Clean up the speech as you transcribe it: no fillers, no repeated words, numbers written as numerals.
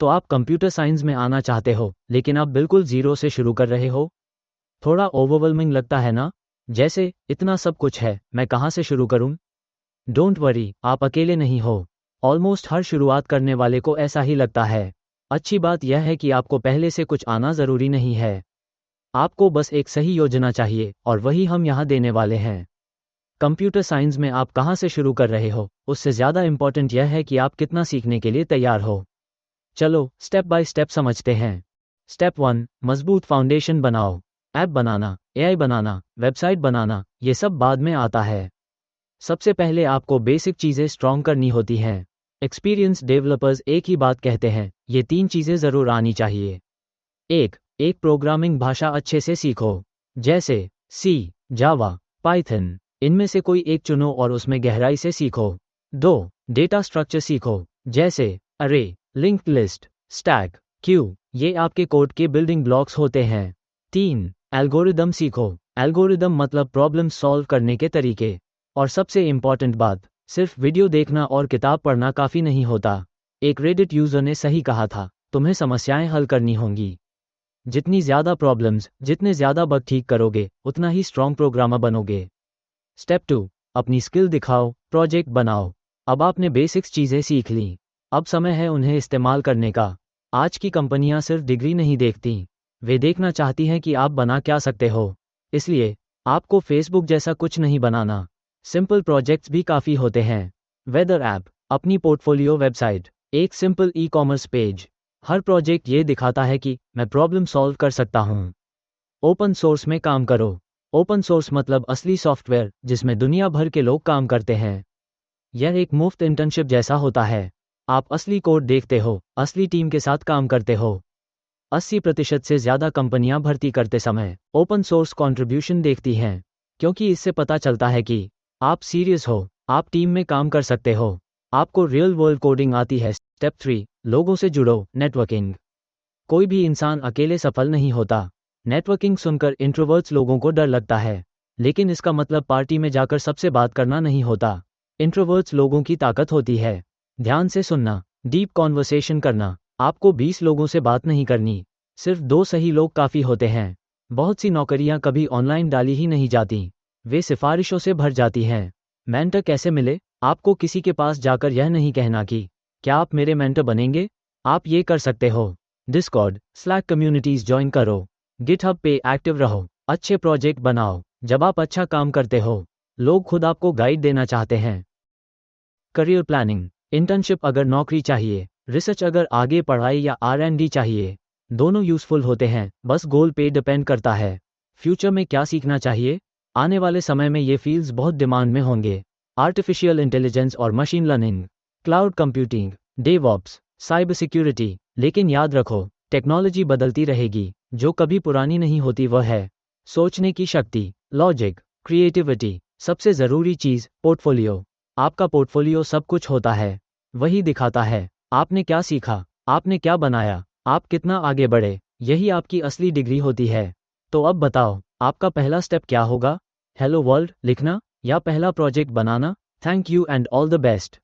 तो आप computer science में आना चाहते हो, लेकिन आप बिल्कुल ज़ीरो से शुरू कर रहे हो। थोड़ा ओवरवेलमिंग लगता है ना? जैसे इतना सब कुछ है, मैं कहाँ से शुरू करूँ? डोंट वरी, आप अकेले नहीं हो। ऑलमोस्ट हर शुरुआत करने वाले को ऐसा ही लगता है। अच्छी बात यह है कि आपको पहले से कुछ आना ज़रूरी नहीं है। आपको बस एक सही योजना चाहिए, और वही हम यहाँ देने वाले हैं। कंप्यूटर साइंस में आप कहाँ से शुरू कर रहे हो, उससे ज़्यादा इम्पॉर्टेंट यह है कि आप कितना सीखने के लिए तैयार हो। चलो स्टेप बाय स्टेप समझते हैं। स्टेप 1, मजबूत फाउंडेशन बनाओ। ऐप बनाना, एआई बनाना, वेबसाइट बनाना, ये सब बाद में आता है। सबसे पहले आपको बेसिक चीज़ें स्ट्रॉन्ग करनी होती हैं। एक्सपीरियंस डेवलपर्स एक ही बात कहते हैं, ये 3 चीज़ें ज़रूर आनी चाहिए। एक प्रोग्रामिंग भाषा अच्छे से सीखो, जैसे सी, जावा, पाइथन। इनमें से कोई एक चुनो और उसमें गहराई से सीखो। 2, डेटा स्ट्रक्चर सीखो, जैसे अरे, लिंक्ड लिस्ट, स्टैक, क्यू। ये आपके कोड के बिल्डिंग ब्लॉक्स होते हैं। 3, एल्गोरिदम सीखो। एल्गोरिदम मतलब प्रॉब्लम सॉल्व करने के तरीके। और सबसे इम्पॉर्टेंट बात, सिर्फ वीडियो देखना और किताब पढ़ना काफ़ी नहीं होता। एक रेडिट यूज़र ने सही कहा था, तुम्हें समस्याएं हल करनी होंगी। जितनी ज़्यादा प्रॉब्लम्स, जितने ज़्यादा बग ठीक करोगे, उतना ही स्ट्रॉन्ग प्रोग्रामर बनोगे। स्टेप 2, अपनी स्किल दिखाओ, प्रोजेक्ट बनाओ। अब आपने बेसिक्स चीज़ें सीख ली, अब समय है उन्हें इस्तेमाल करने का। आज की कंपनियां सिर्फ डिग्री नहीं देखती, वे देखना चाहती हैं कि आप बना क्या सकते हो। इसलिए आपको फेसबुक जैसा कुछ नहीं बनाना, सिंपल प्रोजेक्ट्स भी काफ़ी होते हैं। वेदर ऐप, अपनी पोर्टफोलियो वेबसाइट, एक सिंपल ई कॉमर्स पेज। हर प्रोजेक्ट ये दिखाता है कि मैं प्रॉब्लम सॉल्व कर सकता हूँ। ओपन सोर्स में काम करो। ओपन सोर्स मतलब असली सॉफ्टवेयर जिसमें दुनिया भर के लोग काम करते हैं। यह एक मुफ्त इंटर्नशिप जैसा होता है। आप असली कोड देखते हो, असली टीम के साथ काम करते हो। 80% से ज़्यादा कंपनियां भर्ती करते समय ओपन सोर्स कंट्रीब्यूशन देखती हैं, क्योंकि इससे पता चलता है कि आप सीरियस हो, आप टीम में काम कर सकते हो, आपको रियल वर्ल्ड कोडिंग आती है। स्टेप 3, लोगों से जुड़ो, नेटवर्किंग। कोई भी इंसान अकेले सफल नहीं होता। नेटवर्किंग सुनकर इंट्रोवर्ट्स लोगों को डर लगता है, लेकिन इसका मतलब पार्टी में जाकर सबसे बात करना नहीं होता। इंट्रोवर्ट्स लोगों की ताकत होती है। ध्यान से सुनना, डीप कॉन्वर्सेशन करना। आपको 20 लोगों से बात नहीं करनी, सिर्फ 2 सही लोग काफ़ी होते हैं। बहुत सी नौकरियां कभी ऑनलाइन डाली ही नहीं जाती, वे सिफारिशों से भर जाती हैं। मेंटर कैसे मिले? आपको किसी के पास जाकर यह नहीं कहना कि क्या आप मेरे मेंटर बनेंगे। आप ये कर सकते हो, डिस्कॉर्ड, स्लैक कम्युनिटीज ज्वाइन करो, गिटहब पे एक्टिव रहो, अच्छे प्रोजेक्ट बनाओ। जब आप अच्छा काम करते हो, लोग खुद आपको गाइड देना चाहते हैं। करियर प्लानिंग, इंटर्नशिप अगर नौकरी चाहिए, रिसर्च अगर आगे पढ़ाई या R&D चाहिए, दोनों यूज़फुल होते हैं, बस गोल पे डिपेंड करता है। फ्यूचर में क्या सीखना चाहिए? आने वाले समय में ये फील्ड्स बहुत डिमांड में होंगे। आर्टिफिशियल इंटेलिजेंस और machine learning, cloud computing, DevOps, cyber security. लेकिन याद रखो, टेक्नोलॉजी बदलती रहेगी, जो कभी पुरानी नहीं होती वह है सोचने की शक्ति, लॉजिक, क्रिएटिविटी। सबसे ज़रूरी चीज़, पोर्टफोलियो। आपका पोर्टफोलियो सब कुछ होता है, वही दिखाता है आपने क्या सीखा, आपने क्या बनाया, आप कितना आगे बढ़े। यही आपकी असली डिग्री होती है। तो अब बताओ, आपका पहला स्टेप क्या होगा? हेलो वर्ल्ड लिखना या पहला project banana? Thank you and all the best.